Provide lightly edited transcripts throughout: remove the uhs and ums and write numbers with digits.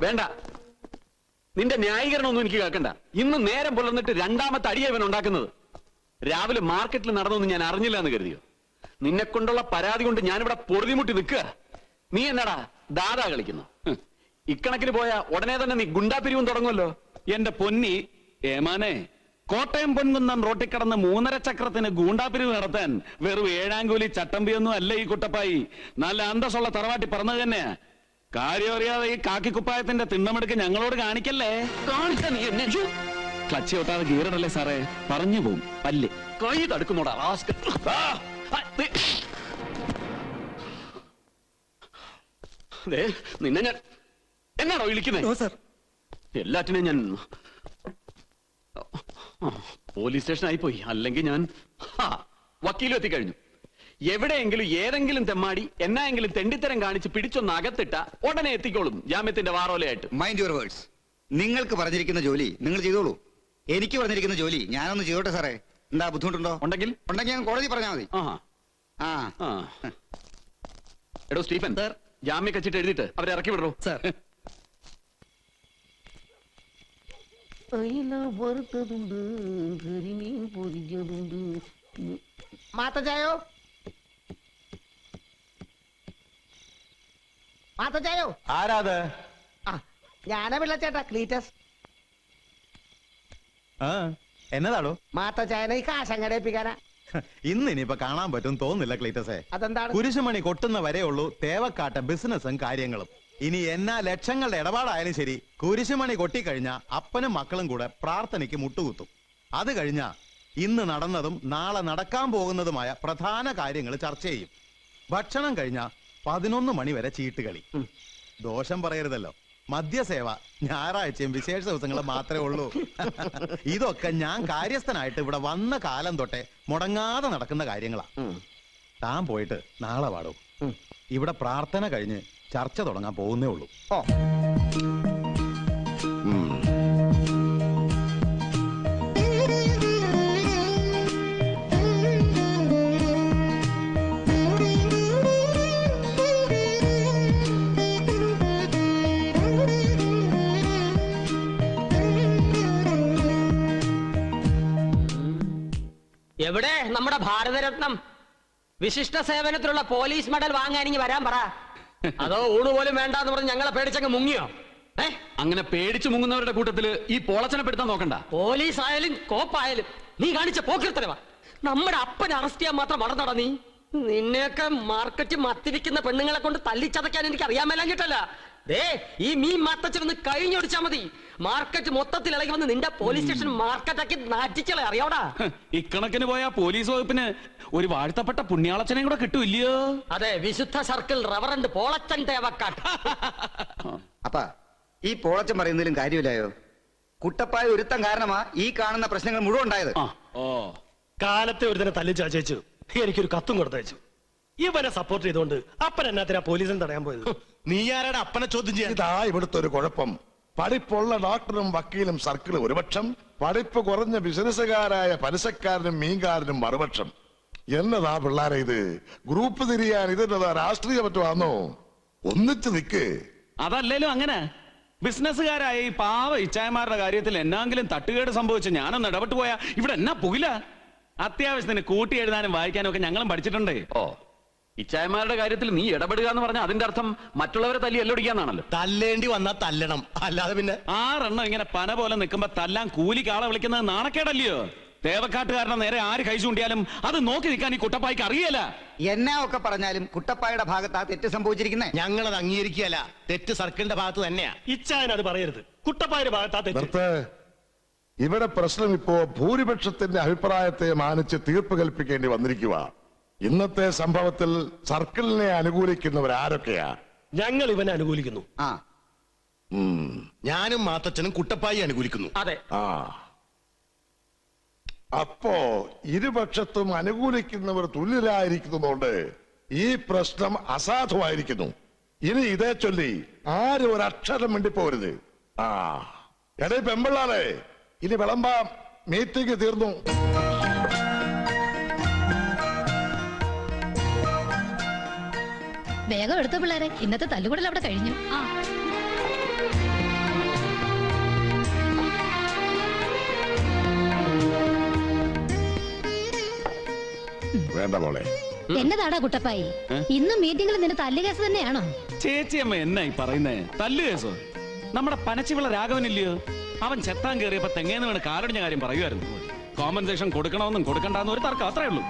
വേണ്ട, നിന്റെ ന്യായീകരണമൊന്നും എനിക്ക് കേൾക്കണ്ട. ഇന്ന് നേരം പുലർന്നിട്ട് രണ്ടാമത്തെ അടിയ ഇവൻ ഉണ്ടാക്കുന്നത്. രാവിലെ മാർക്കറ്റിൽ നടന്നൊന്നും ഞാൻ അറിഞ്ഞില്ല എന്ന് കരുതിയോ? നിന്നെ കൊണ്ടുള്ള പരാതി കൊണ്ട് ഞാനിവിടെ പൊറുതിമുട്ടി നിൽക്കുക. നീ എന്നാടാ ദാദാ കളിക്കുന്നു? ഇക്കണക്കിന് പോയാ ഉടനെ തന്നെ നീ ഗുണ്ടാപിരിവും തുടങ്ങുമല്ലോ. എന്റെ പൊന്നി ഏമാനെ, കോട്ടയം പൊൻകുന്നം റോട്ടിൽ കിടന്ന് 3.5 ചക്രത്തിന് ഗൂണ്ടാപിരിവ് നടത്താൻ വെറും 7 കൂലി ചട്ടമ്പിയൊന്നും അല്ല ഈ കുട്ടപ്പായി. നല്ല അന്തസ്സുള്ള തറവാട്ടി പറഞ്ഞത് തന്നെയാ. കാര്യം അറിയാതെ ഈ കാക്കിക്കുപ്പായത്തിന്റെ തിണ്ണമെടുക്ക് ഞങ്ങളോട് കാണിക്കല്ലേ. ക്ലച്ച് ഒട്ടാതെ ഗീറിടല്ലേ സാറേ, പറഞ്ഞു പോവും പല്ല്. കൈ തടുക്കുന്നോടാ. നിന്നെ ഞാൻ എന്നാണോ വിളിക്കുന്നത്? എല്ലാറ്റിനും ഞാൻ പോലീസ് സ്റ്റേഷനായി പോയി. അല്ലെങ്കിൽ ഞാൻ വക്കീലും എത്തിക്കഴിഞ്ഞു. എവിടെയെങ്കിലും ഏതെങ്കിലും തെമ്മാടി എന്നായെങ്കിലും തെണ്ടിത്തരം കാണിച്ച് പിടിച്ചൊന്ന് അകത്തിട്ട ഉടനെ എത്തിക്കോളും ജാമ്യത്തിന്റെ വാറോലയായിട്ട്. Mind your words. നിങ്ങൾക്ക് പറഞ്ഞിരിക്കുന്ന ജോലി നിങ്ങൾ ചെയ്തോളൂ. എനിക്ക് പറഞ്ഞിരിക്കുന്ന ജോലി ഞാനൊന്ന് ചെയ്തോട്ടെ സാറേ. എന്താ ബുദ്ധിമുട്ടുണ്ടോ? ഉണ്ടെങ്കിൽ ഞാൻ കോടതി പറഞ്ഞാൽ മതി. എടോ സ്റ്റീഫൻ, ജാമ്യം കച്ചിട്ട് എഴുതിട്ട് അവരെ ഇറക്കി വിടറോ. സാർ, വറുത്തതുണ്ട്, കരിമീൻ പൊരിച്ചതുണ്ട്. മാത്തച്ചായോ, മാത്തച്ചായോ. ആരാത്? ഞാനാ പിള്ളച്ചേട്ടാ, ക്ലീറ്റസ്. എന്നതാടോ? മാത്തച്ചായനെ ഈ കാശങ്ങടേപ്പിക്കാനാ. ഇന്ന് ഇനിയിപ്പൊ കാണാൻ പറ്റും തോന്നില്ല ക്ലീറ്റസേ. അതെന്താണ്? കുരിശുമണി കൊട്ടുന്ന വരെയുള്ളൂ തേവക്കാട്ട ബിസിനസ്സും കാര്യങ്ങളും. ഇനി എന്നാ ലക്ഷങ്ങളുടെ ഇടപാടായാലും ശരി, കുരിശുമണി കൊട്ടിക്കഴിഞ്ഞ അപ്പനും മക്കളും കൂടെ പ്രാർത്ഥനയ്ക്ക് മുട്ടുകുത്തും. അത് കഴിഞ്ഞ ഇന്ന് നടന്നതും നാളെ നടക്കാൻ പോകുന്നതുമായ പ്രധാന കാര്യങ്ങൾ ചർച്ച ചെയ്യും. ഭക്ഷണം കഴിഞ്ഞ 11 മണി വരെ ചീട്ടുകളി. ദോഷം പറയരുതല്ലോ, മദ്യസേവ ഞായറാഴ്ചയും വിശേഷ ദിവസങ്ങളും മാത്രമേ ഉള്ളൂ. ഇതൊക്കെ ഞാൻ കാര്യസ്ഥനായിട്ട് ഇവിടെ വന്ന കാലം തൊട്ടേ മുടങ്ങാതെ നടക്കുന്ന കാര്യങ്ങളാ. താൻ പോയിട്ട് നാളെ പാടും. ഇവിടെ പ്രാർത്ഥന കഴിഞ്ഞ് ചർച്ച തുടങ്ങാൻ പോകുന്നേ ഉള്ളൂ. എവിടെ നമ്മുടെ ഭാരതരത്നം? വിശിഷ്ട സേവനത്തിലുള്ള പോലീസ് മെഡൽ വാങ്ങാനിങ്ങി വരാൻ പറ. അതോ ഊണ് പോലും വേണ്ടെന്ന് പറഞ്ഞ് ഞങ്ങളെ പേടിച്ചങ്ങ് മുങ്ങിയോ? അങ്ങനെ പേടിച്ചു മുങ്ങുന്നവരുടെ കൂട്ടത്തില് ഈ പോളച്ചനെ പെടുത്താൻ നോക്കണ്ട. പോലീസ് ആയാലും കോപ്പായാലും നീ കാണിച്ച പോക്കിർത്തരവാ. നമ്മുടെ അപ്പനെ അറസ്റ്റ് ചെയ്യാൻ മാത്രം വളർന്നടാ നീ. നിന്നെയൊക്കെ മാർക്കറ്റ് മത്തിരിക്കുന്ന പെണ്ണുങ്ങളെ കൊണ്ട് തല്ലിച്ചതയ്ക്കാൻ എനിക്ക് അറിയാൻ മേലാഞ്ഞിട്ടല്ല. ദേ ഈ മീൻ മാത്തച്ചൊന്ന് കഴിഞ്ഞൊടിച്ചാ മതി. മാർക്കറ്റ് മൊത്തത്തിൽ ഇളകി വന്ന് നിന്റെ പോലീസ് സ്റ്റേഷൻ മാർക്കറ്റാക്കി നാറ്റിച്ചളെ അറിയാവടാ. ഇക്കണക്കിന് പോയ പോലീസ് വകുപ്പിന് ഒരു വാഴ്ത്തപ്പെട്ട പുണ്യാളച്ചനെയും കൂടെ കിട്ടൂല്ലയോ? അതെ, വിശുദ്ധ സർക്കിൾ റവറന്റ് പോളച്ചൻ തേവക്കാട്ട്. അപ്പ ഈ പോളച്ചൻ പറയുന്നതിലും കാര്യമില്ലായോ? കുട്ടപ്പായ ഒരുത്തം കാരണമാ ഈ കാണുന്ന പ്രശ്നങ്ങൾ മുഴുവൻ ഉണ്ടായത്. കാലത്തെ ഒരു തന്നെ തല്ലി ചാച്ചേച്ചു എനിക്കൊരു കത്തും കൊടുത്തയച്ചു. ഇവനെ സപ്പോർട്ട് ചെയ്തുകൊണ്ട് അപ്പൻ എന്നാത്തിനാ പോലീസിനെ തടയാൻ പോയത്? നീ ആരാടെ അപ്പനെ ചോദ്യം ചെയ്യാൻ? ഇതാ ഇവിടുത്തെ ഒരു കുഴപ്പം. പഠിപ്പുള്ള ഡോക്ടറും വക്കീലും സർക്കിൾ ഒരുപക്ഷം, പഠിപ്പ് കുറഞ്ഞ ബിസിനസ്സുകാരായ പലിശക്കാരനും മീൻകാരനും മറുപക്ഷം. എന്നതാ പിള്ളാരെ ഇത്? ഗ്രൂപ്പ് തിരിയാൻ ഇതെന്നതാ രാഷ്ട്രീയ പറ്റുവാന്നോ? ഒന്നിച്ച് നിക്ക്. അതല്ലേലും അങ്ങനെ ബിസിനസ്സുകാരായ ഈ പാവ ഇച്ചായമാരുടെ കാര്യത്തിൽ എന്നാങ്കിലും തട്ടുകേട് സംഭവിച്ച് ഞാനൊന്ന് ഇടപെട്ടു പോയാ ഇവിടെ എന്നാ പുകില. അത്യാവശ്യത്തിന് കൂട്ടി എഴുതാനും വായിക്കാനും ഒക്കെ ഞങ്ങളും പഠിച്ചിട്ടുണ്ട്. ഇച്ചായമാരുടെ കാര്യത്തിൽ നീ ഇടപെടുക എന്ന് പറഞ്ഞാൽ അതിന്റെ അർത്ഥം മറ്റുള്ളവരെ തല്ലി എല്ലൊടിക്കാന്നാണല്ലോ. തല്ലേണ്ടി വന്നാ തല്ലണം, അല്ലാതെ പിന്നെ 6 എണ്ണം ഇങ്ങനെ പന പോലെ നിൽക്കുമ്പോ തല്ലാൻ കൂലിക്ക് ആളെ വിളിക്കുന്നത് നാണക്കേടല്ലയോ? തേവക്കാട്ടുകാരുടെ നേരെ ആര് കൈ ചൂണ്ടിയാലും അത് നോക്കി നിൽക്കാൻ ഈ കുട്ടപ്പായ്ക്ക് അറിയല. എന്നാ ഒക്കെ പറഞ്ഞാലും കുട്ടപ്പായുടെ ഭാഗത്താ തെറ്റ് സംഭവിച്ചിരിക്കുന്നേ. ഞങ്ങളത് അംഗീകരിക്കുകയല്ല, തെറ്റ് സർക്കിളിന്റെ ഭാഗത്ത് തന്നെയാ. ഇച്ചായൻ അത് പറയരുത്, കുട്ടപ്പായുടെ ഭാഗത്താ തെറ്റ്. ഇവിടെ പ്രശ്നം ഇപ്പോ ഭൂരിപക്ഷത്തിന്റെ അഭിപ്രായത്തെ മാനിച്ച് തീർപ്പ് കൽപ്പിക്കേണ്ടി വന്നിരിക്കുക. ഇന്നത്തെ സംഭവത്തിൽ സർക്കിളിനെ അനുകൂലിക്കുന്നവർ ആരൊക്കെയാ? ഞങ്ങൾ ഇവനെ അനുകൂലിക്കുന്നു. ഞാനും മാത്തച്ഛനും കുട്ടപ്പായി അനുകൂലിക്കുന്നു. അതെ. അപ്പോ ഇരുപക്ഷത്തും അനുകൂലിക്കുന്നവർ തുല്യരായിരിക്കുന്നതുകൊണ്ട് ഈ പ്രശ്നം അസാധുവായിരിക്കുന്നു. ഇനി ഇതേ ചൊല്ലി ആരും ഒരക്ഷരം മിണ്ടിപ്പോരുത്. എടേ പെമ്പിള്ളാരെ, ഇനി വിളമ്പാം. മീറ്റിംഗ് തീർന്നു. വേഗം എടുത്തു പിള്ളേരെ, ഇന്നത്തെ തല്ലുകൂടൽ അവിടെ കഴിഞ്ഞു. വേണ്ട മോളെ. എന്നതാടാ കുട്ടപ്പായി, ഇന്നും മീറ്റിംഗിൽ നിന്റെ തല്ലുകേസ് തന്നെയാണോ? ചേച്ചിയമ്മ എന്നായി പറയുന്നേ? തല്ലു കേസോ? നമ്മുടെ പനച്ചിവിള രാഘവനില്ലയോ, അവൻ ചെത്താൻ കയറിയപ്പോ തെങ്ങേന്ന് വീണ് കാലൊടിഞ്ഞ കാര്യം പറയുമായിരുന്നു. കോമ്പൻസേഷൻ കൊടുക്കണമെന്നും കൊടുക്കണ്ടെന്നും ഒരു തർക്കം, അത്രേ ഉള്ളൂ.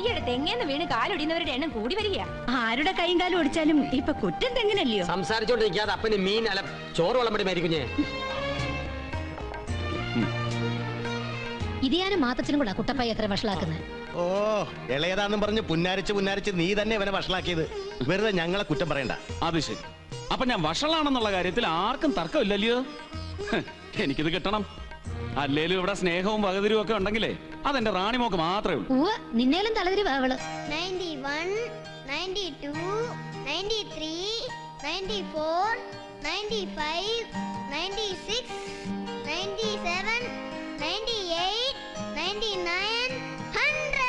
ഈയിടെ തെങ്ങേന്ന് വീണ് കാലൊടിയുന്നവരുടെ എണ്ണം കൂടി വരിക. ആരുടെ കൈയും കാലും ഒടിച്ചാലും ഇപ്പൊ കുറ്റം തെങ്ങിനല്ലയോ? സംസാരിച്ചോണ്ടിരിക്കാതെ അപ്പന് മീൻ അല്ല ചോറ് വിളമ്പടി മരിക്കുഞ്ഞേ. ഇത് ഞാനും മാത്തച്ഛനും കൂടാ കുട്ടപ്പായി എത്ര വഷളാക്കുന്നത്. ഓ, ഇളയതാന്നും പറഞ്ഞ് പുന്നാരിച്ച് നീ തന്നെ ഇവനെ വഷളാക്കിയത്. വെറുതെ ഞങ്ങളെ കുറ്റം പറയണ്ട. അത് ശരി. അപ്പൊ ഞാൻ വഷളാണെന്നുള്ള കാര്യത്തിൽ ആർക്കും തർക്കമില്ലല്ലോ. എനിക്കിത് കിട്ടണം. അല്ലേലും ഇവിടെ സ്നേഹവും വകതിരും ഒക്കെ ഉണ്ടെങ്കിലേ അതെന്റെ റാണിമോക്ക് മാത്രമേ ഉള്ളൂ. നിന്നേലും തലതിരി വേവള്. 91, 92, 93, 94, 95, 96, 97, 98, 99, 100.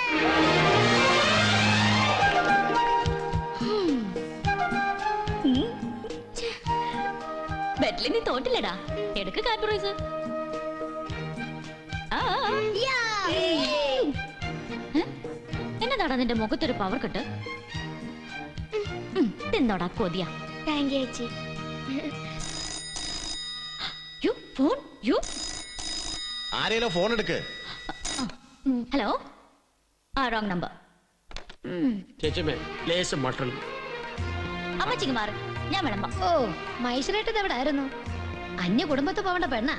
ബെറ്റിൽ നീ തോറ്റില്ലടാ. എടുക്ക് കാൽപുറൈസ്. എന്നതാടാ നിന്റെ മുഖത്തൊരു പവർ കെട്ട്? എന്നോടാ കൊതിയ. താങ്ക് യു ചേച്ചി. ഫോൺ ആരേലോ ഫോൺ എടുക്ക്. ഹലോ. Wrong number. ചേച്ചിമേ ലേശം മട്ടൺ. അമ്മച്ചിക്ക് മാറി, ഞാൻ വിളമ്പാം. ഓ, മൈസൂരായിട്ട് എവിടെ ആയിരുന്നു? അന്യ കുടുംബത്ത് പോവേണ്ട പെണ്ണ.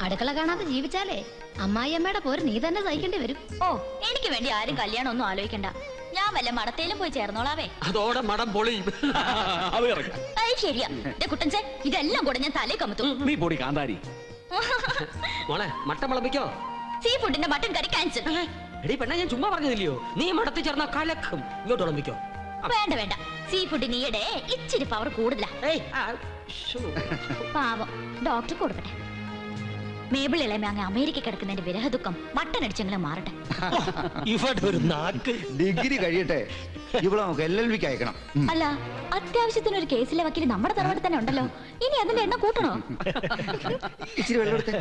അടുക്കള കാണാതെ ജീവിച്ചാലേ അമ്മായിയമ്മയുടെ പോര് നീ തന്നെ സഹിക്കേണ്ടി വരും. ഓ, എനിക്ക് വേണ്ടി ആരും കല്യാണം ഒന്നും ആലോചിക്കണ്ട. ഞാൻ വല്ല മടത്തേലും പോയി ചേർന്നോളാവേ. അതോടെ മടം പൊളി. അത് ഇറക്കാം. ശരിയാ കുട്ടൻസേ, ഇതെല്ലാം കൂടെ ഞാൻ തലേ കമത്തും. നീ പൊടി കാന്താരി. മോളെ മട്ടൻ വിളമ്പിക്കോ. സീ ഫുഡിന്റെ മട്ടൻ കറി ക്യാൻസൽ. എടി പെണ്ണ, ഞാൻ ചുമ്മാ പറഞ്ഞതില്ലയോ, നീ മടത്തിൽ ചേർന്ന കലക്കും. ഇങ്ങോട്ട് വിളമ്പിക്കോ. വേണ്ട വേണ്ട, സീ ഫുഡിന് ഈയിടെ ഇച്ചിരി പവർ കൂടുതലാ. പാവം, ഡോക്ടർ കൊടുക്കട്ടെ. മേബിൾ ഇളമ അങ്ങ് അമേരിക്ക കിടക്കുന്നതിന്റെ വിരഹ ദുഃഖം മട്ടൻ അടിച്ചെങ്കിലും മാറട്ടെ. ഇവിടെ ഒരു നാക്ക്. ഡിഗ്രി കഴിയട്ടെ, ഇവിടെ നമുക്ക് LLBക്ക് അയക്കണം. അല്ല, അത്യാവശ്യത്തിന് ഒരു കേസിലെ വക്കീൽ നമ്മുടെ തറവാട് തന്നെ ഉണ്ടല്ലോ. ഇനി അതിന്റെ എണ്ണം കൂട്ടണോ? ഇച്ചിരി വെള്ളം എടുത്തേ.